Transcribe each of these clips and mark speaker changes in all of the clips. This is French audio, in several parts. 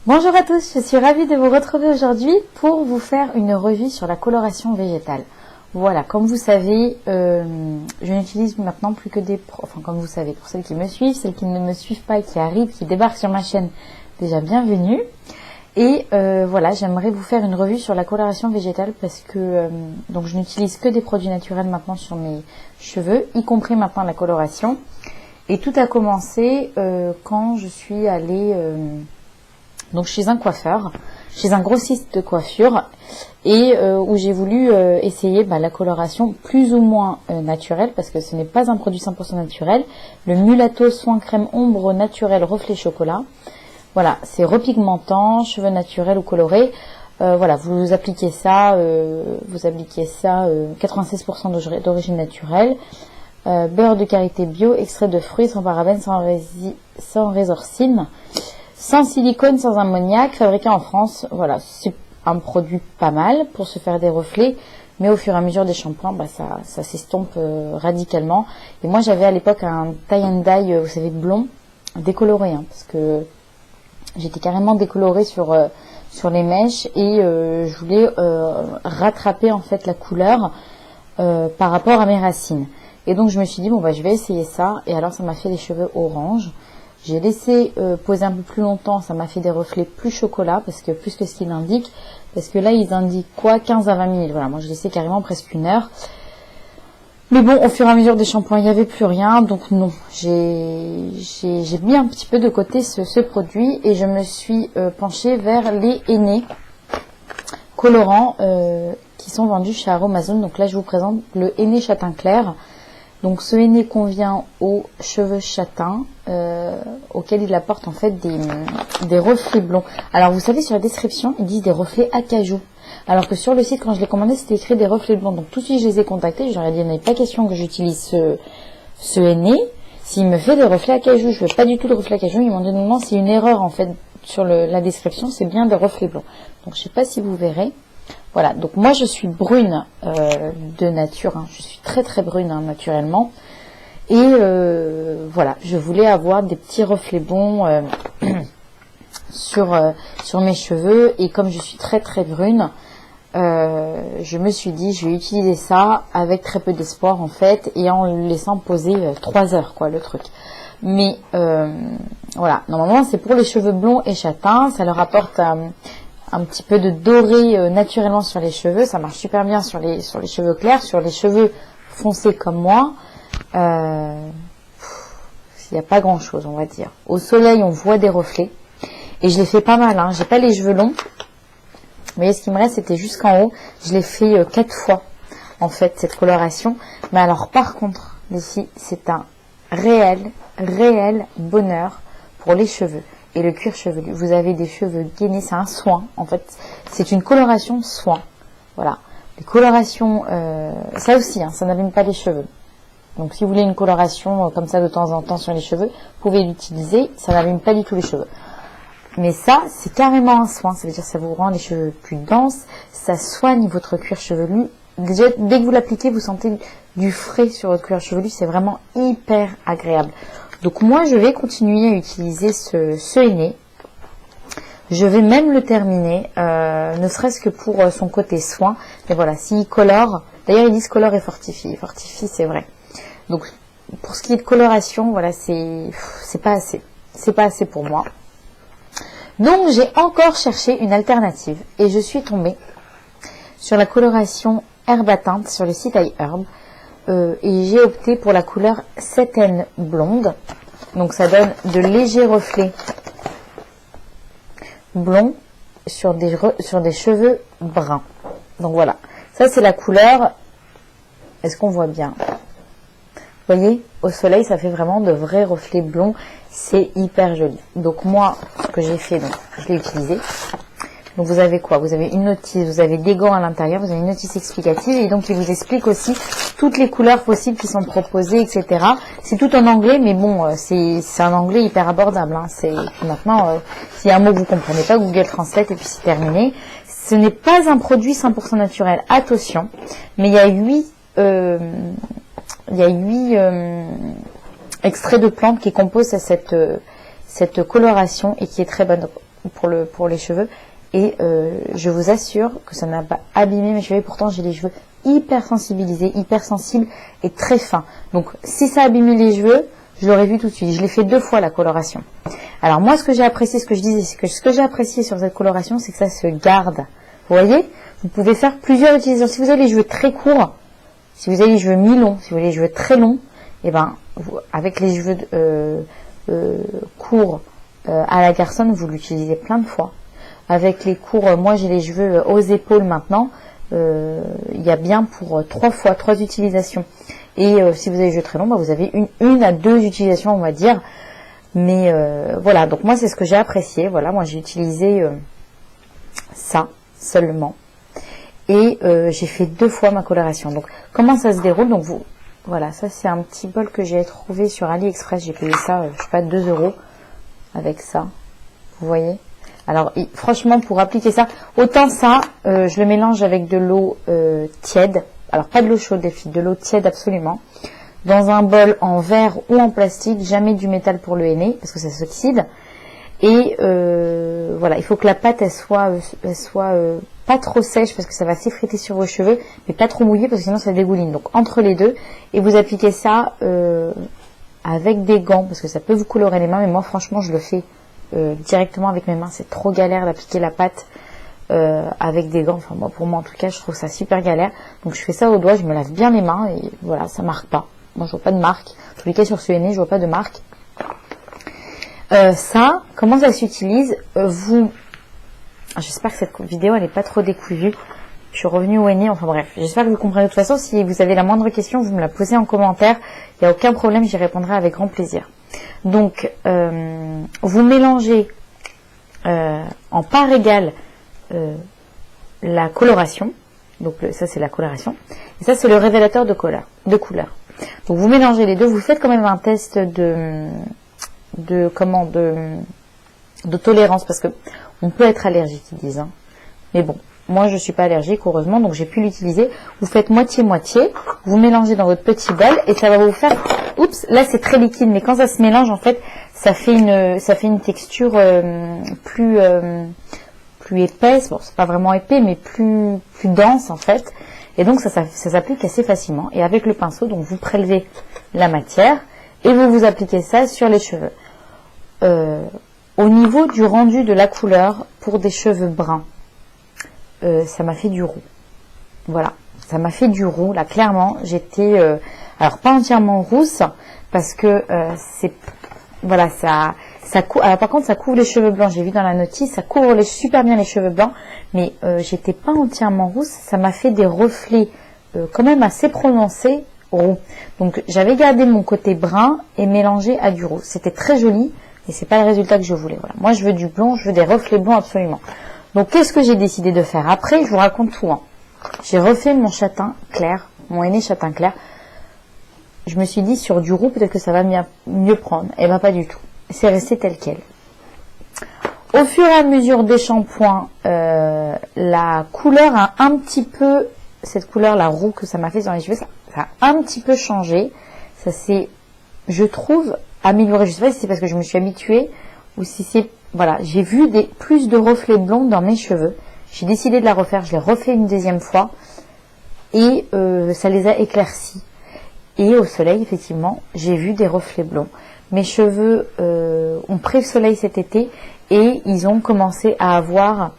Speaker 1: Bonjour à tous, je suis ravie de vous retrouver aujourd'hui pour vous faire une revue sur la coloration végétale. Voilà, comme vous savez, je n'utilise maintenant plus que comme vous savez, pour celles qui me suivent, celles qui ne me suivent pas et qui arrivent, qui débarquent sur ma chaîne, déjà bienvenue. Et voilà, j'aimerais vous faire une revue sur la coloration végétale parce que donc je n'utilise que des produits naturels maintenant sur mes cheveux, y compris maintenant la coloration. Et tout a commencé quand je suis allée donc chez un coiffeur, chez un grossiste de coiffure, et où j'ai voulu essayer la coloration plus ou moins naturelle, parce que ce n'est pas un produit 100% naturel, le Mulatto Soin Crème Ombre Naturel Reflet Chocolat. Voilà, c'est repigmentant, cheveux naturels ou colorés. Voilà, vous appliquez ça 96% d'origine naturelle, beurre de karité bio, extrait de fruits, sans parabènes, sans résorcine, sans silicone, sans ammoniac, fabriqué en France. Voilà, c'est un produit pas mal pour se faire des reflets, mais au fur et à mesure des shampoings, ça s'estompe radicalement. Et moi, j'avais à l'époque un tie and dye, vous savez, blond, décoloré, parce que j'étais carrément décolorée sur les mèches et je voulais rattraper en fait la couleur par rapport à mes racines. Et donc je me suis dit je vais essayer ça. Et alors ça m'a fait les cheveux orange. J'ai laissé poser un peu plus longtemps, ça m'a fait des reflets plus chocolat, parce que plus que ce qu'il indique, parce que là ils indiquent quoi, 15 à 20 minutes. Voilà, moi je laissais carrément presque une heure. Mais bon, au fur et à mesure des shampoings, il n'y avait plus rien, donc non. J'ai mis un petit peu de côté ce produit et je me suis penchée vers les henné colorants qui sont vendus chez Aromazone. Donc là je vous présente le henné châtain clair. Donc ce henné convient aux cheveux châtains, auxquels il apporte en fait des reflets blonds. Alors vous savez, sur la description, ils disent des reflets acajou. Alors que sur le site, quand je l'ai commandé, c'était écrit des reflets blonds. Donc tout de suite, je les ai contactés. Je leur ai dit, il n'est pas question que j'utilise ce henné. S'il me fait des reflets acajou, je veux pas du tout de reflets acajou. Ils m'ont dit, non, c'est une erreur en fait sur la description. C'est bien des reflets blonds. Donc je sais pas si vous verrez. Voilà, donc moi je suis brune de nature, je suis très très brune naturellement, et voilà, je voulais avoir des petits reflets blonds sur mes cheveux, et comme je suis très très brune, je me suis dit je vais utiliser ça avec très peu d'espoir en fait, et en le laissant poser 3 heures le truc. Mais voilà, normalement c'est pour les cheveux blonds et châtains, ça leur apporte un petit peu de doré naturellement sur les cheveux, ça marche super bien sur les cheveux clairs, sur les cheveux foncés comme moi, il n'y a pas grand chose on va dire. Au soleil on voit des reflets, et je l'ai fait pas mal, j'ai pas les cheveux longs, mais ce qui me reste c'était jusqu'en haut, je l'ai fait 4 fois en fait cette coloration, mais alors par contre ici c'est un réel bonheur pour les cheveux. Et le cuir chevelu, vous avez des cheveux gainés, c'est un soin, en fait, c'est une coloration soin, voilà. Les colorations, ça aussi, ça n'abîme pas les cheveux. Donc si vous voulez une coloration comme ça de temps en temps sur les cheveux, vous pouvez l'utiliser, ça n'abîme pas du tout les cheveux. Mais ça, c'est carrément un soin, ça veut dire que ça vous rend les cheveux plus denses, ça soigne votre cuir chevelu. Déjà, dès que vous l'appliquez, vous sentez du frais sur votre cuir chevelu, c'est vraiment hyper agréable. Donc moi je vais continuer à utiliser ce henné. Je vais même le terminer, ne serait-ce que pour son côté soin. Mais voilà, s'il colore, d'ailleurs ils disent colore et fortifie. Fortifie, c'est vrai. Donc pour ce qui est de coloration, voilà, c'est pas assez. C'est pas assez pour moi. Donc j'ai encore cherché une alternative et je suis tombée sur la coloration Herbe à teinte sur le site iHerb. Et j'ai opté pour la couleur Satin blonde, donc ça donne de légers reflets blonds sur des cheveux bruns. Donc voilà, ça c'est la couleur. Est-ce qu'on voit bien? Vous voyez, au soleil ça fait vraiment de vrais reflets blonds, c'est hyper joli. Donc moi ce que j'ai fait, je l'ai utilisé. Donc vous avez quoi? Vous avez une notice, vous avez des gants à l'intérieur, vous avez une notice explicative, et donc il vous explique aussi toutes les couleurs possibles qui sont proposées, etc. C'est tout en anglais, mais bon, c'est un anglais hyper abordable. Maintenant, s'il y a un mot que vous comprenez pas, Google Translate et puis c'est terminé. Ce n'est pas un produit 100% naturel, attention, mais il y a 8 extraits de plantes qui composent cette coloration et qui est très bonne. pour les cheveux. Et je vous assure que ça n'a pas abîmé mes cheveux. Et pourtant, j'ai les cheveux hyper sensibilisés, hyper sensibles et très fins. Donc, si ça a abîmé les cheveux, je l'aurais vu tout de suite. Je l'ai fait 2 fois, la coloration. Alors, moi, ce que j'ai apprécié, ce que je disais, c'est que ce que j'ai apprécié sur cette coloration, c'est que ça se garde. Vous voyez? Vous pouvez faire plusieurs utilisations. Si vous avez les cheveux très courts, si vous avez les cheveux mi-longs, si vous avez les cheveux très longs, et ben, avec les cheveux courts à la garçonne, vous l'utilisez plein de fois. Avec les courts, moi j'ai les cheveux aux épaules maintenant, il y a bien pour 3 utilisations. Et si vous avez les cheveux très longs, bah, vous avez une à 2 utilisations, on va dire. Mais voilà, donc moi c'est ce que j'ai apprécié. Voilà, moi j'ai utilisé ça seulement. Et j'ai fait 2 fois ma coloration. Donc comment ça se déroule? Donc voilà, ça c'est un petit bol que j'ai trouvé sur AliExpress. J'ai payé ça, je sais pas, 2 € avec ça. Vous voyez? Alors franchement, pour appliquer ça, autant ça, je le mélange avec de l'eau tiède. Alors pas de l'eau chaude, les filles, de l'eau tiède absolument. Dans un bol en verre ou en plastique, jamais du métal pour le henné parce que ça s'oxyde. Et voilà, il faut que la pâte elle soit pas trop sèche parce que ça va s'effriter sur vos cheveux, mais pas trop mouillée parce que sinon ça dégouline. Donc entre les deux, et vous appliquez ça avec des gants parce que ça peut vous colorer les mains. Mais moi franchement je le fais directement avec mes mains. C'est trop galère d'appliquer la pâte avec des gants. Enfin moi, pour moi en tout cas, je trouve ça super galère. Donc je fais ça au doigt, je me lave bien les mains et voilà, ça marque pas. Moi je vois pas de marque. En tous les cas sur ce henné, je vois pas de marque. Ça, comment ça s'utilise? J'espère que cette vidéo elle est pas trop décousue. Je suis revenue au henné, enfin bref, j'espère que vous comprenez. De toute façon, si vous avez la moindre question, vous me la posez en commentaire. Il n'y a aucun problème, j'y répondrai avec grand plaisir. Donc, vous mélangez en part égale la coloration. Donc ça c'est la coloration. Et ça c'est le révélateur de couleur. Donc vous mélangez les deux. Vous faites quand même un test de tolérance parce que on peut être allergique, ils disent. Hein. Mais bon, moi je suis pas allergique heureusement, donc j'ai pu l'utiliser. Vous faites moitié-moitié, vous mélangez dans votre petit bol et ça va vous faire. Oups, là c'est très liquide, mais quand ça se mélange en fait, ça fait une texture plus épaisse. Bon, c'est pas vraiment épais, mais plus dense en fait. Et donc ça s'applique assez facilement. Et avec le pinceau, donc vous prélevez la matière et vous appliquez ça sur les cheveux. Au niveau du rendu de la couleur pour des cheveux bruns, ça m'a fait du roux. Voilà, ça m'a fait du roux. Là, clairement, j'étais, alors pas entièrement rousse parce que voilà, alors par contre, ça couvre les cheveux blancs. J'ai vu dans la notice, ça couvre super bien les cheveux blancs, mais j'étais pas entièrement rousse. Ça m'a fait des reflets quand même assez prononcés roux. Donc j'avais gardé mon côté brun et mélangé à du roux. C'était très joli. Et c'est pas le résultat que je voulais. Voilà. Moi, je veux du blond, je veux des reflets blonds absolument. Donc, qu'est-ce que j'ai décidé de faire? Après, je vous raconte tout. Hein. J'ai refait mon châtain clair, mon henné châtain clair. Je me suis dit, sur du roux, peut-être que ça va mieux prendre. Et bien, pas du tout. C'est resté tel quel. Au fur et à mesure des shampoings, la couleur a un petit peu, cette couleur, la roux que ça m'a fait dans les cheveux, ça a un petit peu changé. Ça s'est, je trouve, amélioré. Je sais pas si c'est parce que je me suis habituée ou si c'est, voilà, j'ai vu plus de reflets blonds dans mes cheveux. J'ai décidé de la refaire. Je l'ai refait une deuxième fois et ça les a éclaircis. Et au soleil, effectivement, j'ai vu des reflets blonds. Mes cheveux ont pris le soleil cet été et ils ont commencé à avoir,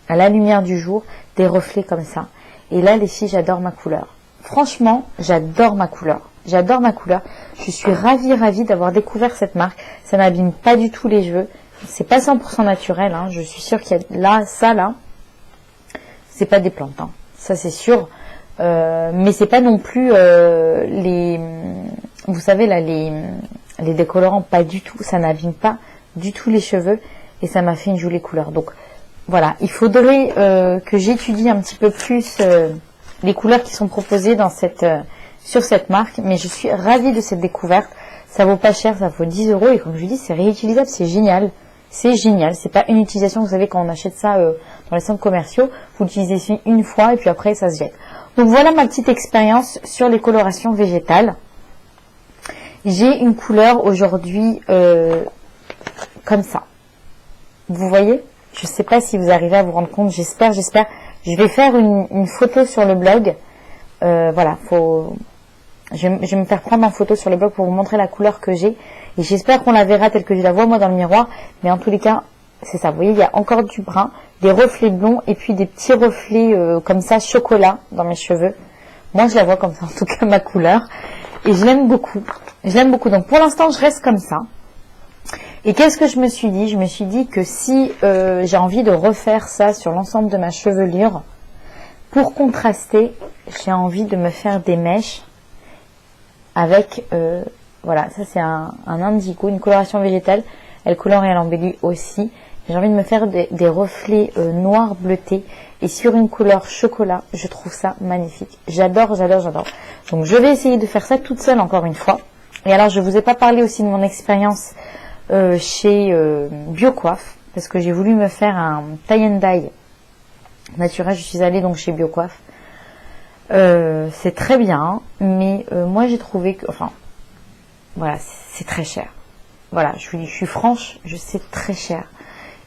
Speaker 1: à la lumière du jour, des reflets comme ça. Et là, les filles, j'adore ma couleur. Franchement, j'adore ma couleur. J'adore ma couleur. Je suis ravie d'avoir découvert cette marque. Ça n'abîme pas du tout les cheveux. C'est pas 100% naturel. Hein. Je suis sûre qu'il y a là, c'est pas des plantes. Hein. Ça c'est sûr. Mais c'est pas non plus vous savez là les décolorants. Pas du tout. Ça n'abîme pas du tout les cheveux et ça m'a fait une jolie couleur. Donc voilà. Il faudrait que j'étudie un petit peu plus les couleurs qui sont proposées dans sur cette marque, mais je suis ravie de cette découverte. Ça vaut pas cher, ça vaut 10 € et comme je vous dis, c'est réutilisable, c'est génial. C'est génial, c'est pas une utilisation, vous savez, quand on achète ça dans les centres commerciaux, vous l'utilisez une fois et puis après ça se jette. Donc voilà ma petite expérience sur les colorations végétales. J'ai une couleur aujourd'hui comme ça. Vous voyez? Je sais pas si vous arrivez à vous rendre compte, j'espère. Je vais faire une photo sur le blog. Voilà, je vais me faire prendre en photo sur le blog pour vous montrer la couleur que j'ai. Et j'espère qu'on la verra telle que je la vois moi dans le miroir. Mais en tous les cas, c'est ça. Vous voyez, il y a encore du brun, des reflets blonds et puis des petits reflets comme ça, chocolat dans mes cheveux. Moi, je la vois comme ça, en tout cas, ma couleur. Et je l'aime beaucoup. Je l'aime beaucoup. Donc, pour l'instant, je reste comme ça. Et qu'est-ce que je me suis dit? Je me suis dit que si j'ai envie de refaire ça sur l'ensemble de ma chevelure, pour contraster, j'ai envie de me faire des mèches avec, voilà, ça c'est un indigo, une coloration végétale. Elle colore et elle embellit aussi. J'ai envie de me faire des reflets noirs bleutés et sur une couleur chocolat. Je trouve ça magnifique. J'adore. Donc je vais essayer de faire ça toute seule encore une fois. Et alors je vous ai pas parlé aussi de mon expérience chez Biocoiffe, parce que j'ai voulu me faire un tie and dye naturel. Je suis allée donc chez Biocoiffe. C'est très bien, mais moi j'ai trouvé que, enfin, voilà, c'est très cher. Voilà, je suis franche, c'est très cher.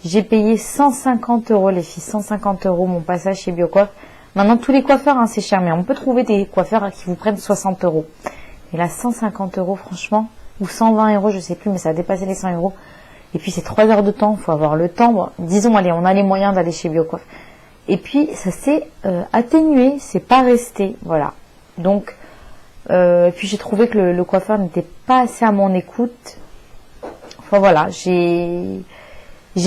Speaker 1: J'ai payé 150 € les filles, 150 € mon passage chez Biocoiffe. Maintenant tous les coiffeurs, hein, c'est cher, mais on peut trouver des coiffeurs qui vous prennent 60 €. Et là 150 € franchement, ou 120 €, je sais plus, mais ça a dépassé les 100 €. Et puis c'est 3 heures de temps, faut avoir le temps. Bon, disons, allez, on a les moyens d'aller chez Biocoiffe. Et puis ça s'est atténué, c'est pas resté, voilà. Donc, puis j'ai trouvé que le coiffeur n'était pas assez à mon écoute. Enfin voilà, j'ai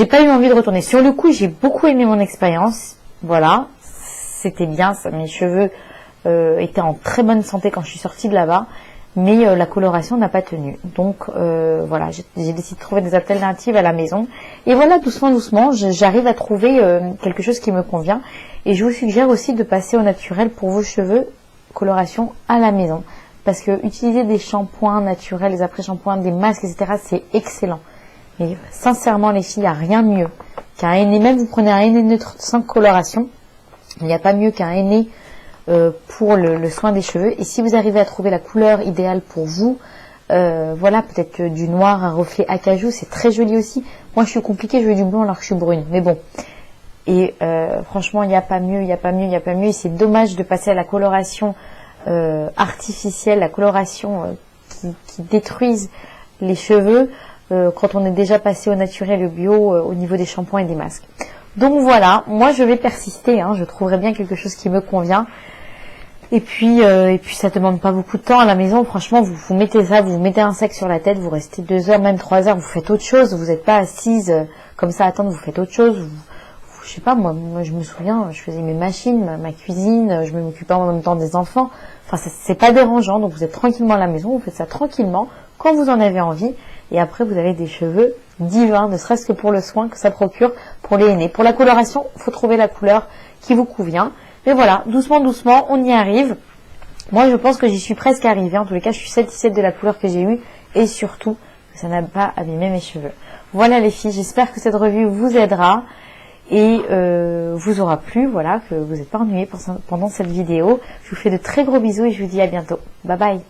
Speaker 1: pas eu envie de retourner. Sur le coup, j'ai beaucoup aimé mon expérience. Voilà, c'était bien, ça, mes cheveux étaient en très bonne santé quand je suis sortie de là-bas. Mais la coloration n'a pas tenu. Donc voilà, j'ai décidé de trouver des alternatives à la maison. Et voilà, doucement, j'arrive à trouver quelque chose qui me convient. Et je vous suggère aussi de passer au naturel pour vos cheveux, coloration à la maison. Parce que utiliser des shampoings naturels, des après-shampoings, des masques, etc., c'est excellent. Mais sincèrement, les filles, il n'y a rien de mieux qu'un henné. Même vous prenez un henné neutre sans coloration, il n'y a pas mieux qu'un henné pour le soin des cheveux. Et si vous arrivez à trouver la couleur idéale pour vous, voilà, peut-être du noir, un reflet acajou, c'est très joli aussi. Moi je suis compliquée, je veux du blanc alors que je suis brune, mais bon. Et franchement, il n'y a pas mieux. Et c'est dommage de passer à la coloration artificielle, la coloration qui détruise les cheveux quand on est déjà passé au naturel et au bio au niveau des shampoings et des masques. Donc voilà, moi je vais persister, hein, je trouverai bien quelque chose qui me convient. Et puis ça demande pas beaucoup de temps à la maison. Franchement, vous mettez ça, vous mettez un sac sur la tête, vous restez 2 heures, même 3 heures, vous faites autre chose. Vous n'êtes pas assise comme ça à attendre, vous faites autre chose. Je sais pas, moi je me souviens, je faisais mes machines, ma cuisine, je m'occupais en même temps des enfants. Enfin, c'est pas dérangeant, donc vous êtes tranquillement à la maison, vous faites ça tranquillement, quand vous en avez envie. Et après, vous avez des cheveux divins, ne serait-ce que pour le soin que ça procure pour les aînés. Pour la coloration, il faut trouver la couleur qui vous convient. Mais voilà, doucement, on y arrive. Moi, je pense que j'y suis presque arrivée. En tous les cas, je suis satisfaite de la couleur que j'ai eue. Et surtout, que ça n'a pas abîmé mes cheveux. Voilà les filles, j'espère que cette revue vous aidera. Et vous aura plu, voilà, que vous n'êtes pas ennuyés pendant cette vidéo. Je vous fais de très gros bisous et je vous dis à bientôt. Bye bye.